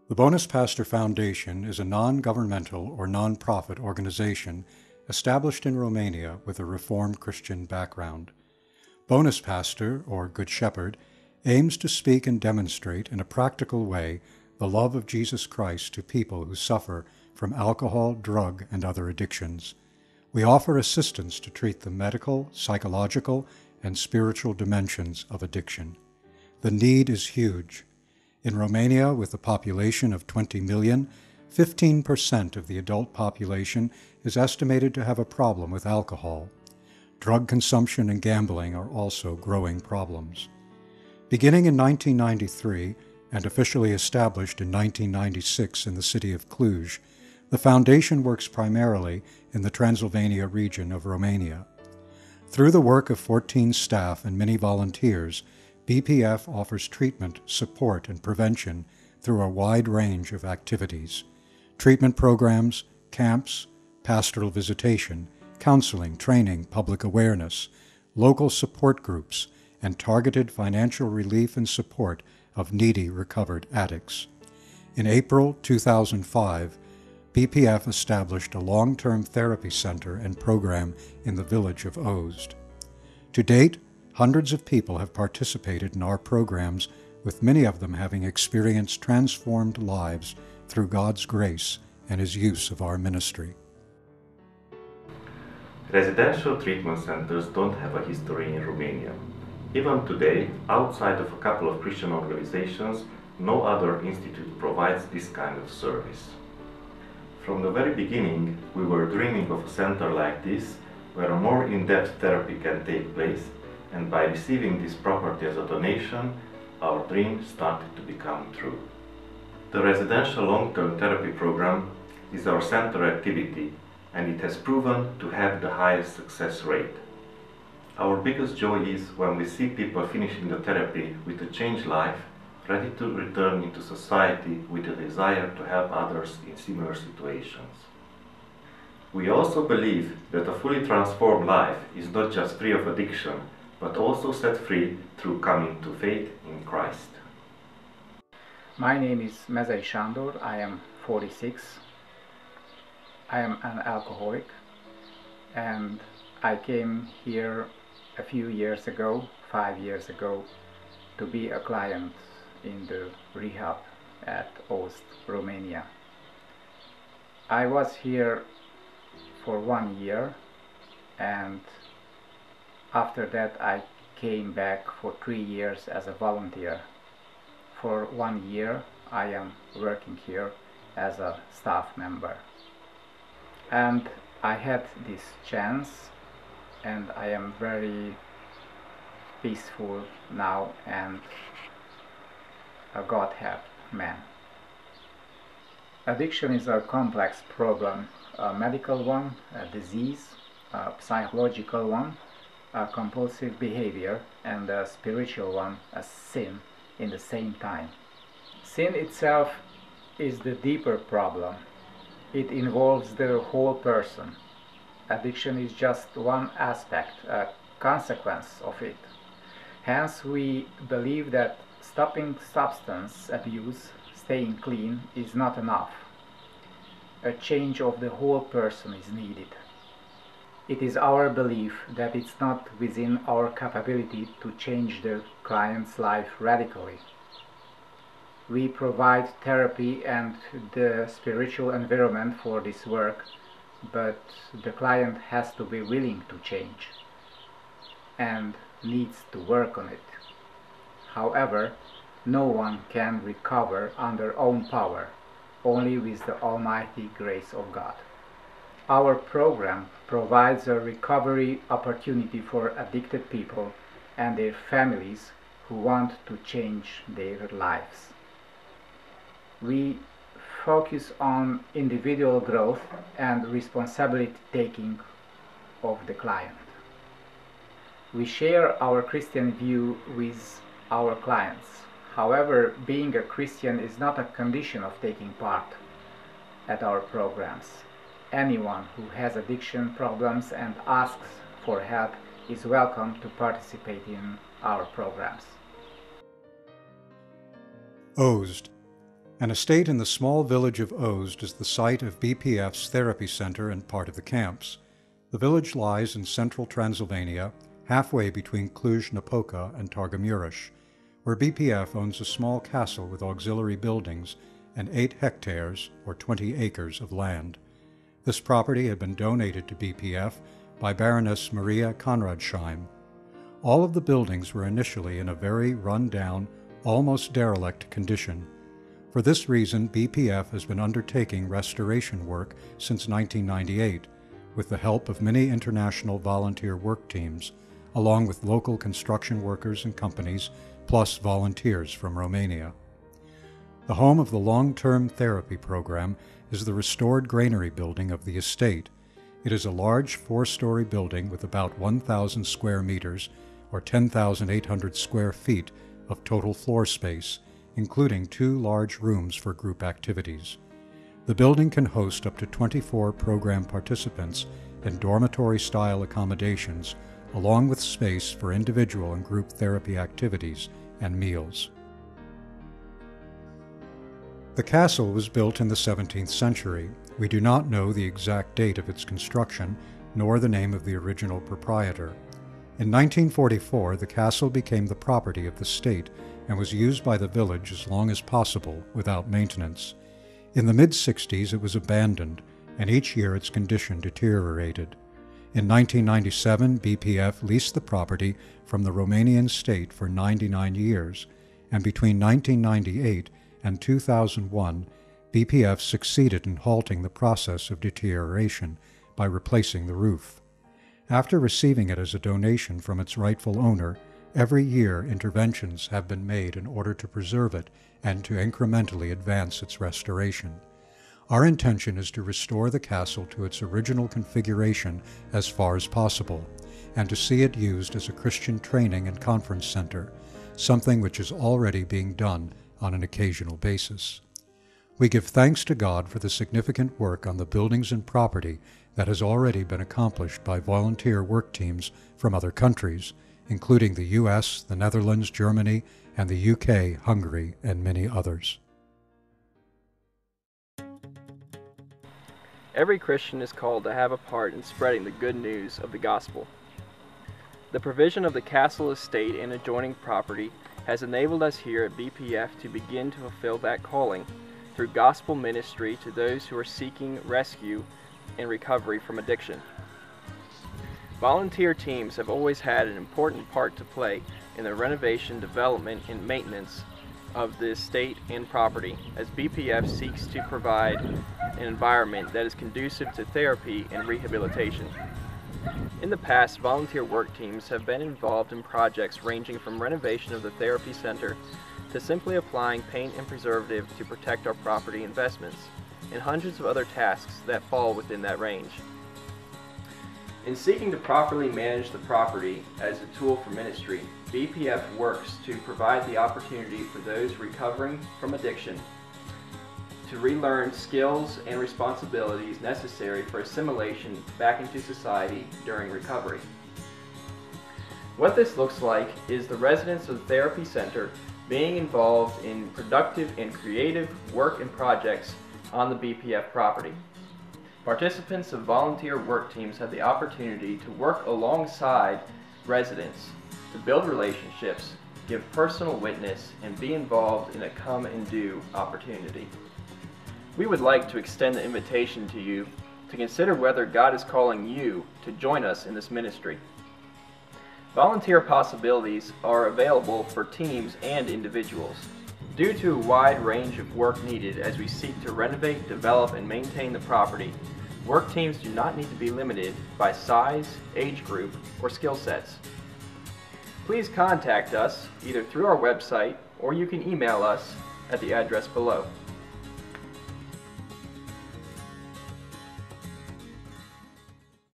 The Bonus Pastor Foundation is a non-governmental or non-profit organization established in Romania with a Reformed Christian background. Bonus Pastor, or Good Shepherd, aims to speak and demonstrate in a practical way the love of Jesus Christ to people who suffer from alcohol, drug, and other addictions. We offer assistance to treat the medical, psychological, and spiritual dimensions of addiction. The need is huge. In Romania, with a population of 20 million, 15% of the adult population is estimated to have a problem with alcohol. Drug consumption and gambling are also growing problems. Beginning in 1993 and officially established in 1996 in the city of Cluj, the foundation works primarily in the Transylvania region of Romania. Through the work of 14 staff and many volunteers, BPF offers treatment, support, and prevention through a wide range of activities: treatment programs, camps, pastoral visitation, counseling, training, public awareness, local support groups, and targeted financial relief and support of needy recovered addicts. In April 2005, BPF established a long-term therapy center and program in the village of Ozd. To date, hundreds of people have participated in our programs, with many of them having experienced transformed lives through God's grace and His use of our ministry. Residential treatment centers don't have a history in Romania. Even today, outside of a couple of Christian organizations, no other institute provides this kind of service. From the very beginning, we were dreaming of a center like this, where a more in-depth therapy can take place, and by receiving this property as a donation, our dream started to become true. The residential long-term therapy program is our center activity, and it has proven to have the highest success rate. Our biggest joy is when we see people finishing the therapy with a changed life, ready to return into society with a desire to help others in similar situations. We also believe that a fully transformed life is not just free of addiction, but also set free through coming to faith in Christ. My name is Mezei Sándor. I am 46. I am an alcoholic, and I came here a few years ago, 5 years ago, to be a client in the rehab at Ozd, Romania. I was here for 1 year, and after that I came back for 3 years as a volunteer. For 1 year I am working here as a staff member. And I had this chance, and I am very peaceful now and a God-helped man. Addiction is a complex problem, a medical one, a disease, a psychological one, a compulsive behavior, and a spiritual one, a sin, in the same time. Sin itself is the deeper problem. It involves the whole person. Addiction is just one aspect, a consequence of it. Hence, we believe that stopping substance abuse, staying clean, is not enough. A change of the whole person is needed. It is our belief that it's not within our capability to change the client's life radically. We provide therapy and the spiritual environment for this work, but the client has to be willing to change and needs to work on it. However, no one can recover on their own power, only with the almighty grace of God. Our program provides a recovery opportunity for addicted people and their families who want to change their lives. We focus on individual growth and responsibility taking of the client. We share our Christian view with our clients. However, being a Christian is not a condition of taking part at our programs. Anyone who has addiction problems and asks for help is welcome to participate in our programs. Ozd. An estate in the small village of Ozd is the site of BPF's therapy center and part of the camps. The village lies in central Transylvania, halfway between Cluj-Napoca and Targamureș, where BPF owns a small castle with auxiliary buildings and 8 hectares, or 20 acres, of land. This property had been donated to BPF by Baroness Maria Konradsheim. All of the buildings were initially in a very run-down, almost derelict condition. For this reason, BPF has been undertaking restoration work since 1998, with the help of many international volunteer work teams, along with local construction workers and companies, plus volunteers from Romania. The home of the long-term therapy program is the restored granary building of the estate. It is a large 4-story building with about 1,000 square meters, or 10,800 square feet, of total floor space, including 2 large rooms for group activities. The building can host up to 24 program participants in dormitory-style accommodations, along with space for individual and group therapy activities and meals. The castle was built in the 17th century. We do not know the exact date of its construction, nor the name of the original proprietor. In 1944, the castle became the property of the state and was used by the village as long as possible without maintenance. In the mid-60s, it was abandoned, and each year its condition deteriorated. In 1997, BPF leased the property from the Romanian state for 99 years, and between 1998 and 2001, BPF succeeded in halting the process of deterioration by replacing the roof. After receiving it as a donation from its rightful owner, every year interventions have been made in order to preserve it and to incrementally advance its restoration. Our intention is to restore the castle to its original configuration as far as possible, and to see it used as a Christian training and conference center, something which is already being done on an occasional basis. We give thanks to God for the significant work on the buildings and property that has already been accomplished by volunteer work teams from other countries, including the US, the Netherlands, Germany, and the UK, Hungary, and many others. Every Christian is called to have a part in spreading the good news of the gospel. The provision of the castle estate and adjoining property has enabled us here at BPF to begin to fulfill that calling through gospel ministry to those who are seeking rescue and recovery from addiction. Volunteer teams have always had an important part to play in the renovation, development, and maintenance of the estate and property, as BPF seeks to provide an environment that is conducive to therapy and rehabilitation. In the past, volunteer work teams have been involved in projects ranging from renovation of the therapy center to simply applying paint and preservative to protect our property investments, and hundreds of other tasks that fall within that range. In seeking to properly manage the property as a tool for ministry, BPF works to provide the opportunity for those recovering from addiction to relearn skills and responsibilities necessary for assimilation back into society during recovery. What this looks like is the residents of the therapy center being involved in productive and creative work and projects on the BPF property. Participants of volunteer work teams have the opportunity to work alongside residents to build relationships, give personal witness, and be involved in a come and do opportunity. We would like to extend the invitation to you to consider whether God is calling you to join us in this ministry. Volunteer possibilities are available for teams and individuals. Due to a wide range of work needed as we seek to renovate, develop, and maintain the property, work teams do not need to be limited by size, age group, or skill sets. Please contact us either through our website or you can email us at the address below.